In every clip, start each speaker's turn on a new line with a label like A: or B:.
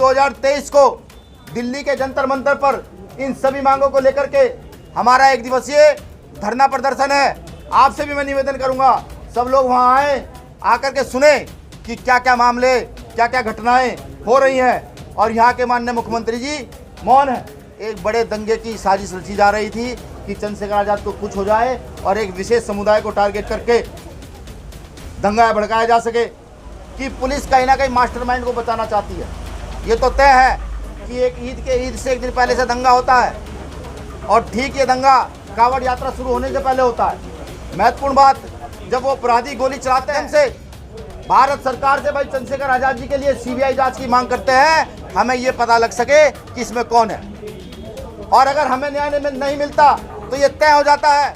A: 2023 को दिल्ली के जंतर मंतर पर इन सभी मांगों को लेकर के हमारा 1 दिवसीय धरना प्रदर्शन है। आपसे भी मैं निवेदन करूंगा, सब लोग वहां आए, आकर के सुने कि क्या क्या मामले, क्या क्या घटनाएं हो रही हैं। और यहाँ के माननीय मुख्यमंत्री जी मौन है। एक बड़े दंगे की साजिश रची जा रही थी कि चंद्रशेखर आजाद को कुछ हो जाए और एक विशेष समुदाय को टारगेट करके दंगा भड़काया जा सके, कि पुलिस कहीं ना कहीं मास्टरमाइंड को बचाना चाहती है। ये तो तय है कि एक ईद से 1 दिन पहले से दंगा होता है और ठीक ये दंगा कांवड़ यात्रा शुरू होने से पहले होता है। महत्वपूर्ण बात, जब वो अपराधी गोली चलाते हैं से भारत सरकार से भाई चंद्रशेखर आजाद जी के लिए सीबीआई जांच की मांग करते हैं, हमें ये पता लग सके कि इसमें कौन है। और अगर हमें न्याय नहीं मिलता तो ये तय हो जाता है।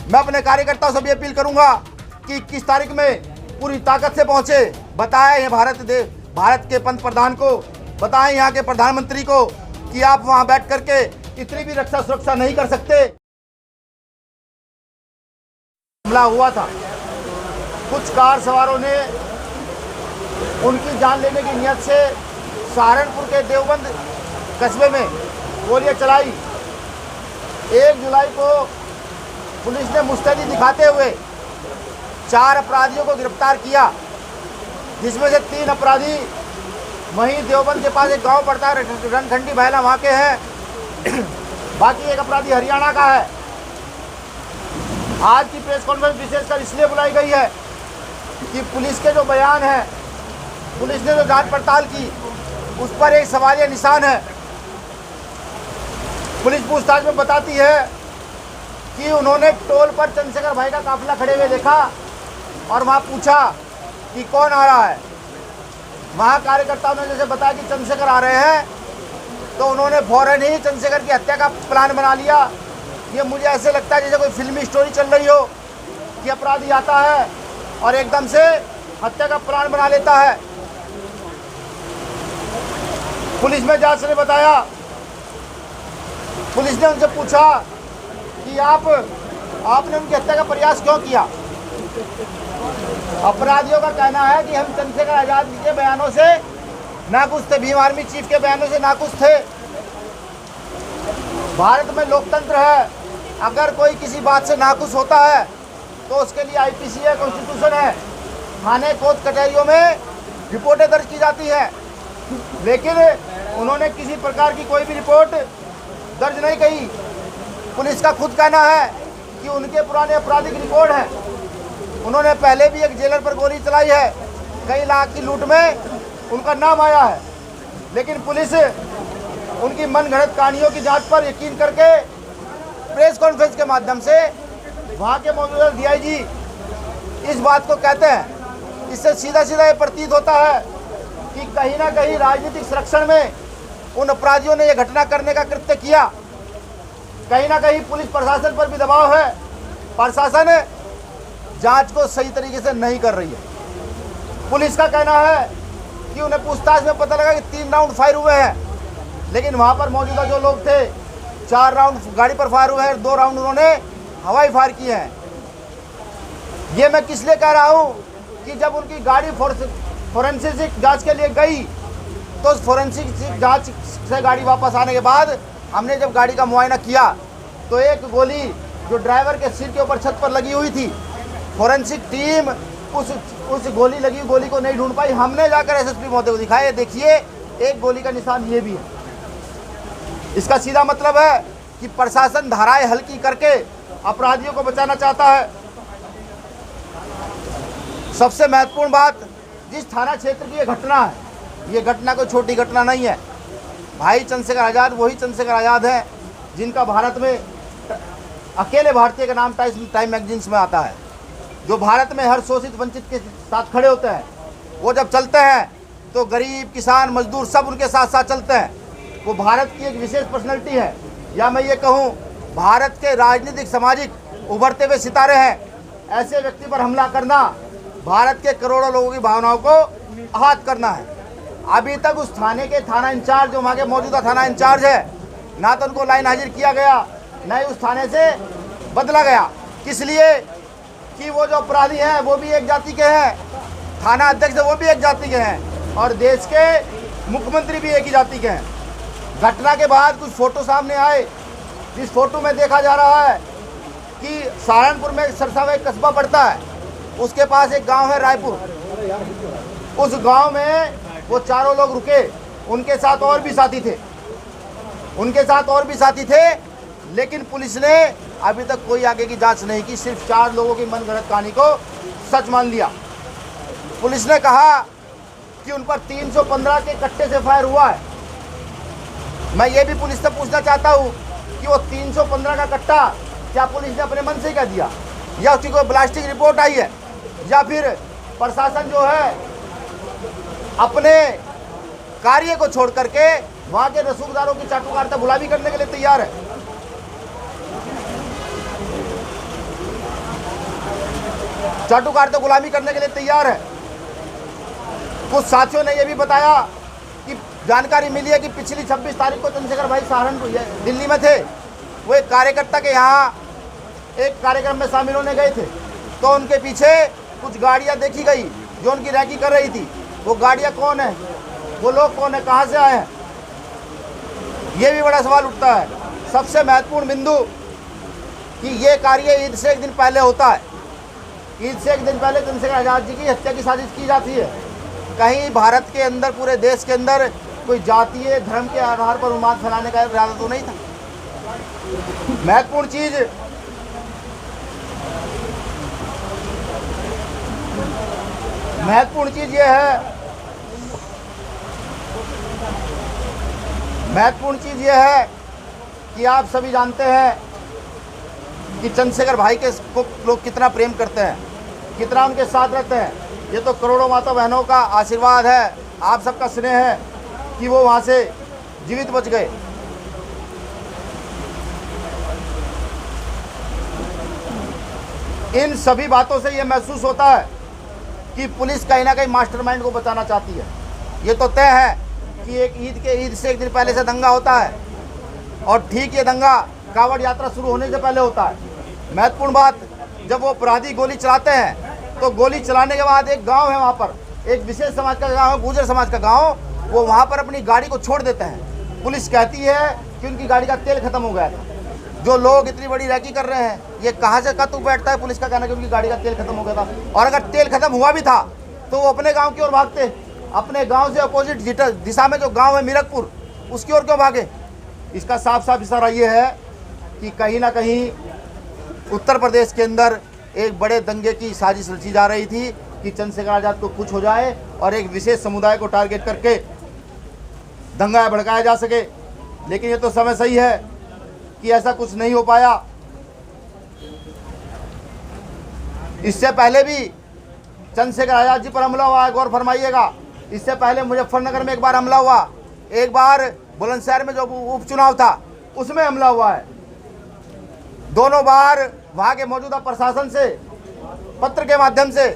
A: मैं अपने कार्यकर्ताओं से भी अपील करूंगा कि 21 तारीख में पूरी ताकत से पहुंचे, बताएं भारत के पंत प्रधान को, बताएं यहाँ के प्रधानमंत्री को कि आप वहां बैठ करके इतनी भी रक्षा सुरक्षा नहीं कर सकते। हमला हुआ था, कुछ कार सवारों ने उनकी जान लेने की नियत से सहारनपुर के देवबंद कस्बे में गोलियां चलाई। 1 जुलाई को पुलिस ने मुस्तैदी दिखाते हुए 4 अपराधियों को गिरफ्तार किया, जिसमें से 3 अपराधी वहीं देवबंद के पास एक गांव पड़ता है रणखंडी बहला, वहाँ के हैं। बाकी एक अपराधी हरियाणा का है। आज की प्रेस कॉन्फ्रेंस विशेषकर इसलिए बुलाई गई है कि पुलिस के जो बयान हैं, पुलिस ने जो जांच पड़ताल की, उस पर एक सवालिया निशान है। पुलिस पूछताछ में बताती है कि उन्होंने टोल पर चंद्रशेखर भाई का काफिला खड़े हुए देखा और वहाँ पूछा कि कौन आ रहा है। वहाँ कार्यकर्ताओं ने जैसे बताया कि चंद्रशेखर आ रहे हैं, तो उन्होंने फौरन ही चंद्रशेखर की हत्या का प्लान बना लिया। ये मुझे ऐसे लगता है जैसे कोई फिल्मी स्टोरी चल रही हो कि अपराधी आता है और एकदम से हत्या का प्लान बना लेता है। पुलिस में जांच ने बताया, पुलिस ने उनसे पूछा कि आपने उनकी हत्या का प्रयास क्यों किया। अपराधियों का कहना है कि हम चंद्रशेखर आजाद जी के बयानों से नाखुश थे, भीम आर्मी चीफ के बयानों से नाखुश थे। भारत में लोकतंत्र है, अगर कोई किसी बात से नाखुश होता है तो उसके लिए आईपीसी है, कॉन्स्टिट्यूशन है, थाने कोर्ट कचहरियों में रिपोर्टें दर्ज की जाती हैं। लेकिन उन्होंने किसी प्रकार की कोई भी रिपोर्ट दर्ज नहीं की। पुलिस का खुद कहना है कि उनके पुराने आपराधिक रिकॉर्ड हैं। उन्होंने पहले भी एक जेलर पर गोली चलाई है, कई लाख की लूट में उनका नाम आया है। लेकिन पुलिस उनकी मनगढ़ंत कहानियों की जांच पर यकीन करके प्रेस कॉन्फ्रेंस के माध्यम से वहाँ के मौजूदा डीआईजी इस बात को कहते हैं। इससे सीधा सीधा ये प्रतीत होता है कि कहीं ना कहीं राजनीतिक संरक्षण में उन अपराधियों ने यह घटना करने का कृत्य किया। कहीं ना कहीं पुलिस प्रशासन पर भी दबाव है, प्रशासन जांच को सही तरीके से नहीं कर रही है। पुलिस का कहना है कि उन्हें पूछताछ में पता लगा कि 3 राउंड फायर हुए हैं, लेकिन वहां पर मौजूदा जो लोग थे 4 राउंड गाड़ी पर फायर हुए हैं, 2 राउंड उन्होंने हवाई फायर किए हैं। ये मैं किस लिए कह रहा हूँ कि जब उनकी गाड़ी फोरेंसिक जांच के लिए गई तो उस फोरेंसिक जांच से गाड़ी वापस आने के बाद हमने जब गाड़ी का मुआयना किया तो एक गोली जो ड्राइवर के सिर के ऊपर छत पर लगी हुई थी, फोरेंसिक टीम उस गोली लगी गोली को नहीं ढूंढ पाई। हमने जाकर एसएसपी महोदय को दिखाया, देखिए एक गोली का निशान ये भी है। इसका सीधा मतलब है कि प्रशासन धाराएं हल्की करके अपराधियों को बचाना चाहता है। सबसे महत्वपूर्ण बात, जिस थाना क्षेत्र की ये घटना है, ये घटना कोई छोटी घटना नहीं है। भाई चंद्रशेखर आजाद वही चंद्रशेखर आजाद हैं जिनका भारत में अकेले भारतीय का नाम टाइम मैगजीन्स में आता है, जो भारत में हर शोषित वंचित के साथ खड़े होते हैं। वो जब चलते हैं तो गरीब, किसान, मजदूर सब उनके साथ साथ चलते हैं। वो भारत की एक विशेष पर्सनैलिटी है, या मैं ये कहूँ भारत के राजनीतिक सामाजिक उभरते हुए सितारे हैं। ऐसे व्यक्ति पर हमला करना भारत के करोड़ों लोगों की भावनाओं को आहत करना है। अभी तक उस थाने के थाना इंचार्ज, जो वहाँ के मौजूदा थाना इंचार्ज है, ना तो उनको लाइन हाजिर किया गया, न ही उस थाने से बदला गया। किस लिए? कि वो जो अपराधी हैं वो भी एक जाति के हैं, थाना अध्यक्ष वो भी एक जाति के हैं, और देश के मुख्यमंत्री भी एक ही जाति के हैं। घटना के बाद कुछ फोटो सामने आए, जिस फोटो में देखा जा रहा है कि सहारनपुर में सरसावा एक कस्बा पड़ता है, उसके पास एक गांव है रायपुर। उस गांव में वो चारों लोग रुके, उनके साथ और भी साथी थे, लेकिन पुलिस ने अभी तक कोई आगे की जांच नहीं की, सिर्फ 4 लोगों की मनगढ़ंत कहानी को सच मान लिया। पुलिस ने कहा कि उन पर 315 के कट्टे से फायर हुआ है। मैं ये भी पुलिस से पूछना चाहता हूँ कि वो 315 का कट्टा क्या पुलिस ने अपने मन से कह दिया, या उसकी कोई ब्लास्टिंग रिपोर्ट आई है, या फिर प्रशासन जो है अपने कार्य को छोड़ करके वहाँ के रसूखदारों की चाटुकारिता गुलामी करने के लिए तैयार है। चाटुकारिता गुलामी करने के लिए तैयार है। कुछ साथियों ने यह भी बताया कि जानकारी मिली है कि पिछली 26 तारीख को चंद्रशेखर भाई सहारनपुर दिल्ली में थे। वो एक कार्यकर्ता के यहाँ एक कार्यक्रम में शामिल होने गए थे, तो उनके पीछे कुछ गाड़ियाँ देखी गई जो उनकी रैकी कर रही थी। वो गाड़ियाँ कौन है, वो लोग कौन है, कहाँ से आए हैं, ये भी बड़ा सवाल उठता है। सबसे महत्वपूर्ण बिंदु कि ये कार्य ईद से एक दिन पहले होता है। ईद से एक दिन पहले चंद्रशेखर आज़ाद जी की हत्या की साजिश की जाती है। कहीं भारत के अंदर, पूरे देश के अंदर कोई जातीय धर्म के आधार पर उन्माद फैलाने का इरादा तो नहीं था। महत्वपूर्ण चीज ये है कि आप सभी जानते हैं कि चंद्रशेखर भाई के को लोग कितना प्रेम करते हैं, कितना उनके साथ रहते हैं। ये तो करोड़ों माता बहनों का आशीर्वाद है, आप सबका स्नेह है कि वो वहाँ से जीवित बच गए। इन सभी बातों से ये महसूस होता है कि पुलिस कहीं ना कहीं मास्टरमाइंड को बचाना चाहती है। ये तो तय है कि ईद से एक दिन पहले से दंगा होता है, और ठीक ये दंगा कावड़ यात्रा शुरू होने से पहले होता है। महत्वपूर्ण बात, जब वो अपराधी गोली चलाते हैं तो गोली चलाने के बाद एक गांव है, वहाँ पर एक विशेष समाज का गांव है, गुर्जर समाज का गांव, वो वहाँ पर अपनी गाड़ी को छोड़ देते हैं। पुलिस कहती है कि उनकी गाड़ी का तेल खत्म हो गया था। जो लोग इतनी बड़ी रैकी कर रहे हैं, ये कहाँ से कतु बैठता है पुलिस का कहना कि उनकी गाड़ी का तेल खत्म हो गया था। और अगर तेल खत्म हुआ भी था तो वो अपने गाँव की ओर भागते, अपने गाँव से अपोजिट दिशा में जो गाँव है मीरकपुर, उसकी ओर क्यों भागे। इसका साफ साफ इशारा ये है कि कहीं ना कहीं उत्तर प्रदेश के अंदर एक बड़े दंगे की साजिश रची जा रही थी कि चंद्रशेखर आज़ाद को कुछ हो जाए और एक विशेष समुदाय को टारगेट करके दंगा भड़काया जा सके। लेकिन ये तो समय सही है कि ऐसा कुछ नहीं हो पाया। इससे पहले भी चंद्रशेखर आज़ाद जी पर हमला हुआ है, गौर फरमाइएगा। इससे पहले मुजफ्फरनगर में एक बार हमला हुआ, एक बार बुलंदशहर में जो उपचुनाव था उसमें हमला हुआ है। दोनों बार वहाँ के मौजूदा प्रशासन से पत्र के माध्यम से,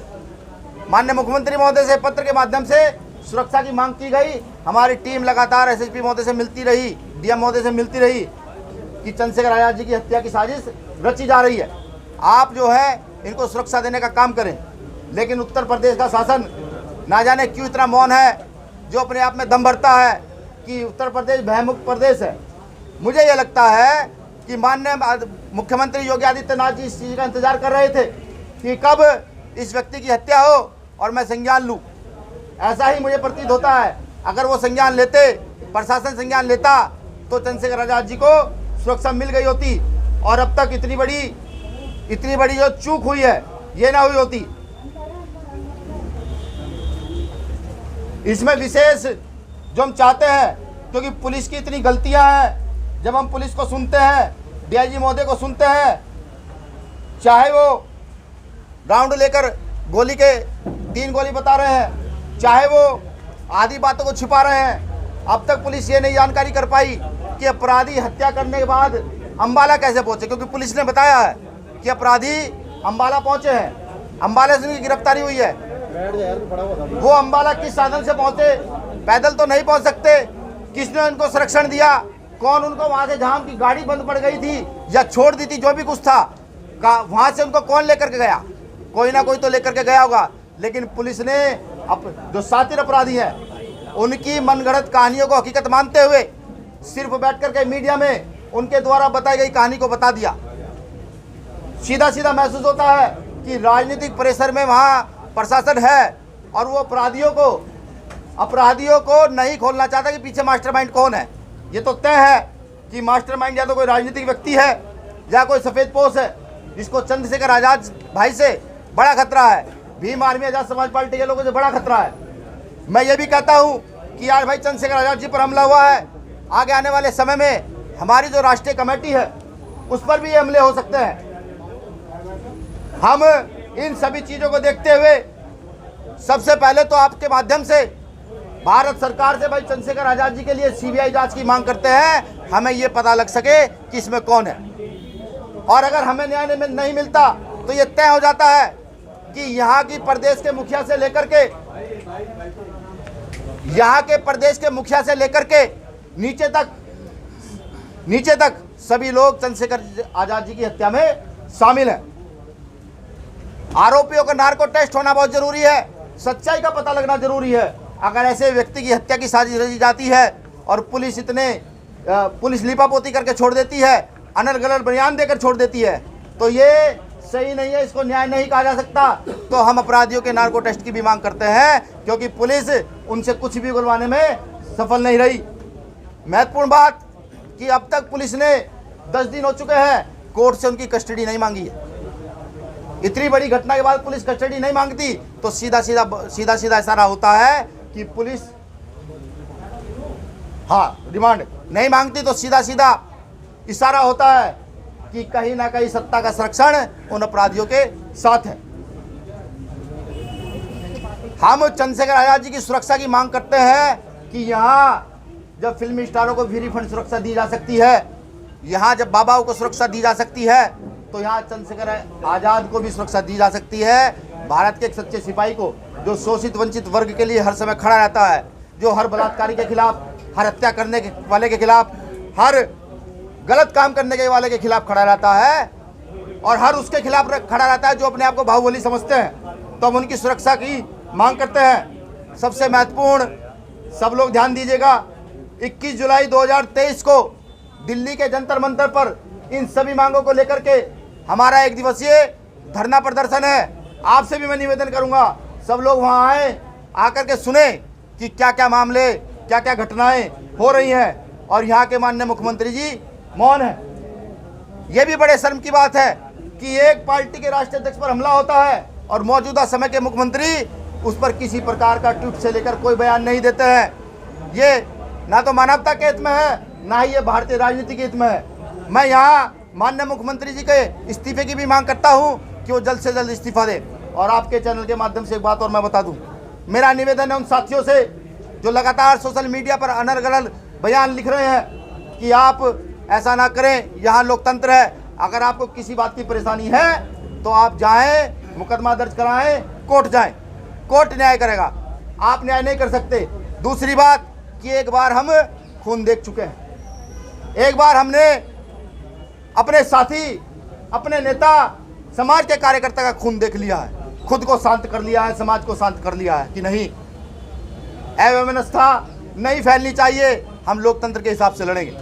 A: माननीय मुख्यमंत्री महोदय से पत्र के माध्यम से सुरक्षा की मांग की गई। हमारी टीम लगातार एसएसपी महोदय से मिलती रही, डीएम महोदय से मिलती रही कि चंद्रशेखर आज़ाद जी की हत्या की साजिश रची जा रही है, आप जो है इनको सुरक्षा देने का काम करें। लेकिन उत्तर प्रदेश का शासन ना जाने क्यों इतना मौन है, जो अपने आप में दम भरता है कि उत्तर प्रदेश भयमुक्त प्रदेश है। मुझे ये लगता है कि माननीय मुख्यमंत्री योगी आदित्यनाथ जी इस चीज़ का इंतजार कर रहे थे कि कब इस व्यक्ति की हत्या हो और मैं संज्ञान लूँ। ऐसा ही मुझे प्रतीत होता है। अगर वो संज्ञान लेते, प्रशासन संज्ञान लेता, तो चंद्रशेखर आज़ाद जी को सुरक्षा मिल गई होती और अब तक इतनी बड़ी जो चूक हुई है ये ना हुई होती। इसमें विशेष जो हम चाहते हैं, क्योंकि पुलिस की इतनी गलतियां हैं, जब हम पुलिस को सुनते हैं, डीआईजी महोदय को सुनते हैं, चाहे वो राउंड लेकर गोली के 3 गोली बता रहे हैं, चाहे वो आधी बातों को छिपा रहे हैं, अब तक पुलिस ये नहीं जानकारी कर पाई कि अपराधी हत्या करने के बाद अंबाला कैसे पहुंचे। क्योंकि पुलिस ने बताया है कि अपराधी अंबाला पहुंचे हैं, अंबाला से उनकी गिरफ्तारी हुई है। वो अंबाला किस साधन से पहुंचे, पैदल तो नहीं पहुंच सकते। किसने उनको संरक्षण दिया, कौन उनको वहां से, जहां उनकी गाड़ी बंद पड़ गई थी या छोड़ दी थी, जो भी कुछ था, वहां से उनको कौन लेकर के गया, कोई ना कोई तो लेकर के गया होगा। लेकिन पुलिस ने जो शातिर अपराधी हैं उनकी मनगढ़ंत कहानियों को हकीकत मानते हुए सिर्फ बैठ करके मीडिया में उनके द्वारा बताई गई कहानी को बता दिया। सीधा सीधा महसूस होता है कि राजनीतिक परिसर में वहाँ प्रशासन है और वो अपराधियों को नहीं खोलना चाहता कि पीछे मास्टरमाइंड कौन है। ये तो तय है कि मास्टरमाइंड या तो कोई राजनीतिक व्यक्ति है या कोई सफ़ेद पोश है, जिसको चंद्रशेखर आज़ाद भाई से बड़ा खतरा है, भीम आर्मी आज़ाद समाज पार्टी के लोगों से बड़ा खतरा है। मैं ये भी कहता हूँ कि आज भाई चंद्रशेखर आज़ाद जी पर हमला हुआ है, आगे आने वाले समय में हमारी जो राष्ट्रीय कमेटी है उस पर भी ये हमले हो सकते हैं। हम इन सभी चीज़ों को देखते हुए सबसे पहले तो आपके माध्यम से भारत सरकार से भाई चंद्रशेखर आज़ाद जी के लिए सीबीआई जांच की मांग करते हैं, हमें ये पता लग सके कि इसमें कौन है। और अगर हमें न्याय नहीं मिलता तो ये तय हो जाता है कि यहाँ की प्रदेश के मुखिया से लेकर के नीचे तक सभी लोग चंद्रशेखर आज़ाद जी की हत्या में शामिल हैं। आरोपियों का नार्को टेस्ट होना बहुत जरूरी है, सच्चाई का पता लगना जरूरी है। अगर ऐसे व्यक्ति की हत्या की साजिश रची जाती है और पुलिस लीपापोती करके छोड़ देती है, अनर गलत बयान देकर छोड़ देती है, तो ये सही नहीं है, इसको न्याय नहीं कहा जा सकता। तो हम अपराधियों के नार्को टेस्ट की भी मांग करते हैं, क्योंकि पुलिस उनसे कुछ भी उगलवाने में सफल नहीं रही। महत्वपूर्ण बात कि अब तक पुलिस ने 10 दिन हो चुके हैं कोर्ट से उनकी कस्टडी नहीं मांगी है। इतनी बड़ी घटना के बाद पुलिस कस्टडी नहीं मांगती तो सीधा सीधा इशारा होता है कि पुलिस रिमांड नहीं मांगती, तो सीधा सीधा इशारा होता है कि कहीं ना कहीं सत्ता का संरक्षण उन अपराधियों के साथ है। हम चंद्रशेखर आज़ाद जी की सुरक्षा की मांग करते हैं कि यहाँ जब फिल्मी स्टारों को फ्री फंड सुरक्षा दी जा सकती है, यहाँ जब बाबाओं को सुरक्षा दी जा सकती है, तो यहाँ चंद्रशेखर आज़ाद को भी सुरक्षा दी जा सकती है। भारत के एक सच्चे सिपाही को, जो शोषित वंचित वर्ग के लिए हर समय खड़ा रहता है, जो हर बलात्कारी के खिलाफ, हर हत्या करने वाले के खिलाफ, हर गलत काम करने के वाले के खिलाफ खड़ा रहता है और हर उसके खिलाफ खड़ा रहता है जो अपने आप को बाहुबली समझते हैं। तो हम उनकी सुरक्षा की मांग करते हैं। सबसे महत्वपूर्ण, सब लोग ध्यान दीजिएगा, 21 जुलाई 2023 को दिल्ली के जंतर मंतर पर इन सभी मांगों को लेकर के हमारा 1 दिवसीय धरना प्रदर्शन है। आपसे भी मैं निवेदन करूंगा, सब लोग वहां आए, आकर के सुने कि क्या क्या मामले, क्या क्या घटनाएं हो रही हैं, और यहाँ के माननीय मुख्यमंत्री जी मौन है। ये भी बड़े शर्म की बात है कि एक पार्टी के राष्ट्रीय अध्यक्ष पर हमला होता है और मौजूदा समय के मुख्यमंत्री उस पर किसी प्रकार का ट्वीट से लेकर कोई बयान नहीं देते हैं। ये ना तो मानवता के हित में है, ना ही ये भारतीय राजनीति के हित में है। मैं यहाँ माननीय मुख्यमंत्री जी के इस्तीफे की भी मांग करता हूँ कि वो जल्द से जल्द इस्तीफा दें। और आपके चैनल के माध्यम से एक बात और मैं बता दूं, मेरा निवेदन है उन साथियों से जो लगातार सोशल मीडिया पर अनर्गल बयान लिख रहे हैं कि आप ऐसा ना करें, यहाँ लोकतंत्र है। अगर आपको किसी बात की परेशानी है तो आप जाएं, मुकदमा दर्ज कराएं, कोर्ट जाएं, कोर्ट न्याय करेगा, आप न्याय नहीं कर सकते। दूसरी बात कि एक बार हम खून देख चुके हैं, एक बार हमने अपने साथी, अपने नेता, समाज के कार्यकर्ता का खून देख लिया है, खुद को शांत कर लिया है, समाज को शांत कर लिया है कि नहीं, अव्यवस्था नहीं फैलनी चाहिए, हम लोकतंत्र के हिसाब से लड़ेंगे।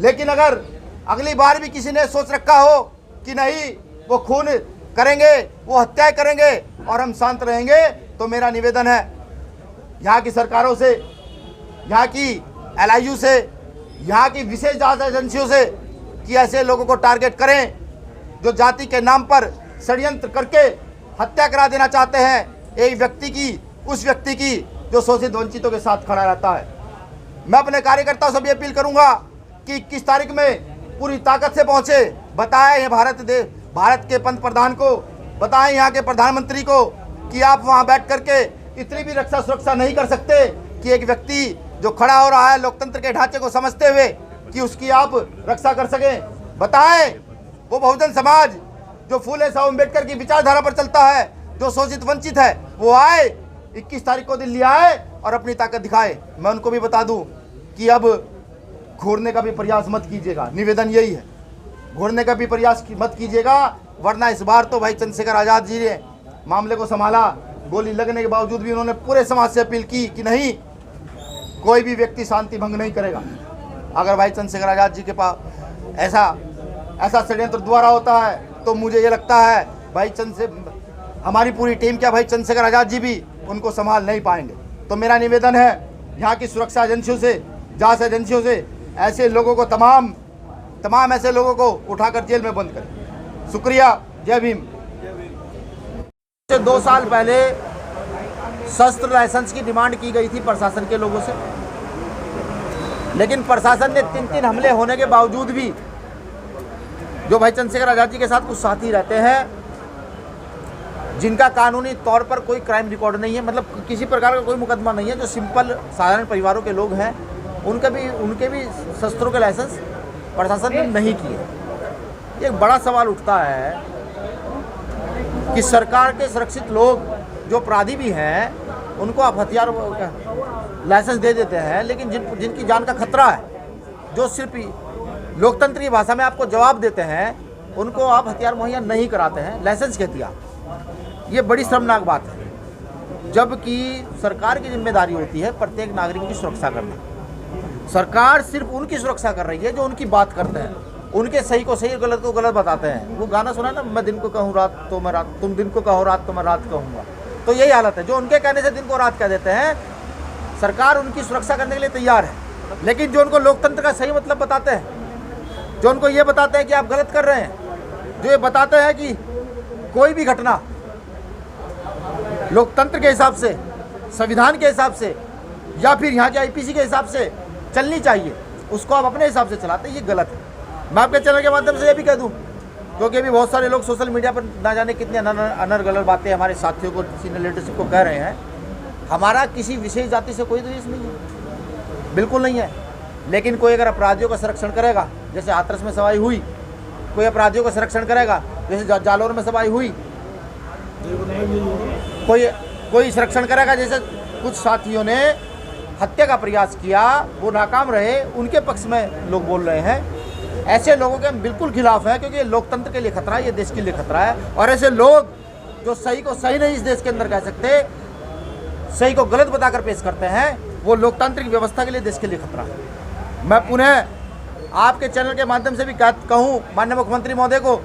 A: लेकिन अगर अगली बार भी किसी ने सोच रखा हो कि नहीं वो खून करेंगे, वो हत्याएं करेंगे और हम शांत रहेंगे, तो मेरा निवेदन है यहाँ की सरकारों से, यहाँ की LIU से, यहाँ की विशेष जांच एजेंसियों से कि ऐसे लोगों को टारगेट करें जो जाति के नाम पर षड्यंत्र करके हत्या करा देना चाहते हैं एक व्यक्ति की, उस व्यक्ति की जो शोषित वंचितों के साथ खड़ा रहता है। मैं अपने कार्यकर्ताओं से भी अपील करूंगा कि 21 तारीख में पूरी ताकत से पहुंचे, बताएं भारत के पंत प्रधान को, बताएं यहाँ के प्रधानमंत्री को कि आप वहाँ बैठ करके इतनी भी रक्षा सुरक्षा नहीं कर सकते कि एक व्यक्ति जो खड़ा हो रहा है लोकतंत्र के ढांचे को समझते हुए कि उसकी आप रक्षा कर सकें। बताएं वो बहुजन समाज जो फूले साहब अम्बेडकर की विचारधारा पर चलता है, जो शोषित वंचित है, वो आए 21 तारीख को दिल्ली आए और अपनी ताकत दिखाए। मैं उनको भी बता दूं कि अब घूरने का भी प्रयास मत कीजिएगा, निवेदन यही है, घूरने का भी प्रयास मत कीजिएगा, वरना इस बार तो भाई चंद्रशेखर आज़ाद जी ने मामले को संभाला। गोली लगने के बावजूद भी उन्होंने पूरे समाज से अपील की कि नहीं, कोई भी व्यक्ति शांति भंग नहीं करेगा। अगर भाई चंद्रशेखर आज़ाद जी के पास ऐसा षड्यंत्र द्वारा होता है तो मुझे ये लगता है भाई हमारी पूरी टीम क्या भाई चंद्रशेखर आज़ाद जी भी उनको संभाल नहीं पाएंगे। तो मेरा निवेदन है यहाँ की सुरक्षा एजेंसियों से, जांच एजेंसियों से ऐसे लोगों को तमाम ऐसे लोगों को उठाकर जेल में बंद करें। शुक्रिया। जय भीम। 2 साल पहले शस्त्र लाइसेंस की डिमांड की गई थी प्रशासन के लोगों से, लेकिन प्रशासन ने 3 हमले होने के बावजूद भी जो भाई चंद्रशेखर आज़ाद जी के साथ कुछ साथी रहते हैं जिनका कानूनी तौर पर कोई क्राइम रिकॉर्ड नहीं है, मतलब किसी प्रकार का कोई मुकदमा नहीं है, जो सिंपल साधारण परिवारों के लोग हैं, उनके भी शस्त्रों के लाइसेंस प्रशासन ने नहीं किए। एक बड़ा सवाल उठता है कि सरकार के सुरक्षित लोग जो अपराधी भी हैं उनको आप हथियार लाइसेंस दे देते हैं, लेकिन जिनकी जान का खतरा है, जो सिर्फ लोकतंत्र की भाषा में आपको जवाब देते हैं, उनको आप हथियार मुहैया नहीं कराते हैं लाइसेंस के हथियार। ये बड़ी शर्मनाक बात है, जबकि सरकार की जिम्मेदारी होती है प्रत्येक नागरिक की सुरक्षा करना। सरकार सिर्फ उनकी सुरक्षा कर रही है जो उनकी बात करते हैं, उनके सही को सही, गलत को गलत बताते हैं। वो गाना सुना ना, मैं दिन को कहूँ रात तो मैं रात, तुम दिन को कहो रात तो मैं रात कहूँगा। तो यही हालत है, जो उनके कहने से दिन को रात कह देते हैं। सरकार उनकी सुरक्षा करने के लिए तैयार है, लेकिन जो उनको लोकतंत्र का सही मतलब बताते हैं, जो उनको ये बताते हैं कि आप गलत कर रहे हैं, जो ये बताते हैं कि कोई भी घटना लोकतंत्र के हिसाब से, संविधान के हिसाब से या फिर यहाँ के आईपीसी के हिसाब से चलनी चाहिए, उसको आप अपने हिसाब से चलाते हैं, ये गलत है। मैं आपके चैनल के माध्यम से ये भी कह दूँ, क्योंकि अभी बहुत सारे लोग सोशल मीडिया पर ना जाने कितनी अनर्गल बातें हमारे साथियों को, सीनियर लीडरशिप को कह रहे हैं। हमारा किसी विशेष जाति से कोई द्वेष नहीं है, बिल्कुल नहीं है। लेकिन कोई अगर अपराधियों का संरक्षण करेगा, जैसे हाथरस में सवाई हुई, कोई अपराधियों का संरक्षण करेगा जैसे जालौर में सवाई हुई, कोई संरक्षण करेगा जैसे कुछ साथियों ने हत्या का प्रयास किया, वो नाकाम रहे, उनके पक्ष में लोग बोल रहे हैं। ऐसे लोगों के हम बिल्कुल खिलाफ हैं, क्योंकि ये लोकतंत्र के लिए खतरा है, ये देश के लिए खतरा है। और ऐसे लोग जो सही को सही नहीं इस देश के अंदर कह सकते, सही को गलत बताकर पेश करते हैं, वो लोकतांत्रिक व्यवस्था के लिए, देश के लिए खतरा है। मैं पुनः आपके चैनल के माध्यम से भी कहूँ माननीय मुख्यमंत्री महोदय को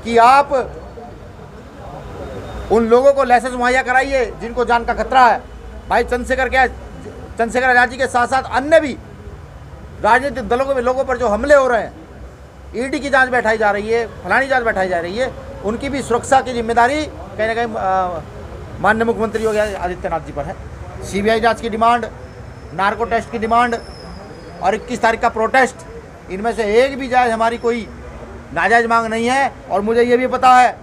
A: कि आप उन लोगों को लाइसेंस मुहैया कराइए जिनको जान का खतरा है। भाई चंद्रशेखर आज़ाद जी के साथ साथ अन्य भी राजनीतिक दलों के लोगों पर जो हमले हो रहे हैं, ईडी की जांच बैठाई जा रही है, फलानी जांच बैठाई जा रही है, उनकी भी सुरक्षा की जिम्मेदारी कहीं ना कहीं माननीय मुख्यमंत्री योगी आदित्यनाथ जी पर है। सीबीआई जांच की डिमांड, नार्को टेस्ट की डिमांड और 21 तारीख का प्रोटेस्ट, इनमें से एक भी जायज़ हमारी कोई नाजायज़ मांग नहीं है। और मुझे ये भी पता है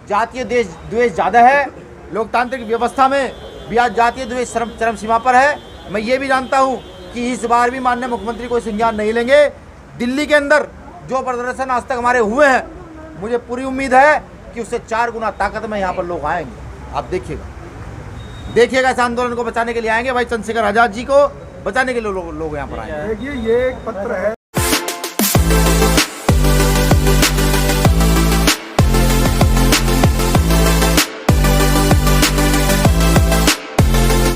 A: जातीय द्वेष ज़्यादा है, लोकतांत्रिक व्यवस्था में भी आज जातीय द्वेष चरम सीमा पर है। मैं ये भी जानता हूँ कि इस बार भी माननीय मुख्यमंत्री कोई संज्ञान नहीं लेंगे। दिल्ली के अंदर जो प्रदर्शन आज तक हमारे हुए हैं, मुझे पूरी उम्मीद है कि उससे 4 गुना ताकत में यहाँ पर लोग आएंगे। आप देखिएगा इस आंदोलन को बचाने के लिए आएंगे। भाई चंद्रशेखर आज़ाद जी को बचाने के लिए लोग यहाँ पर आएंगे।
B: देखिए, ये एक पत्र है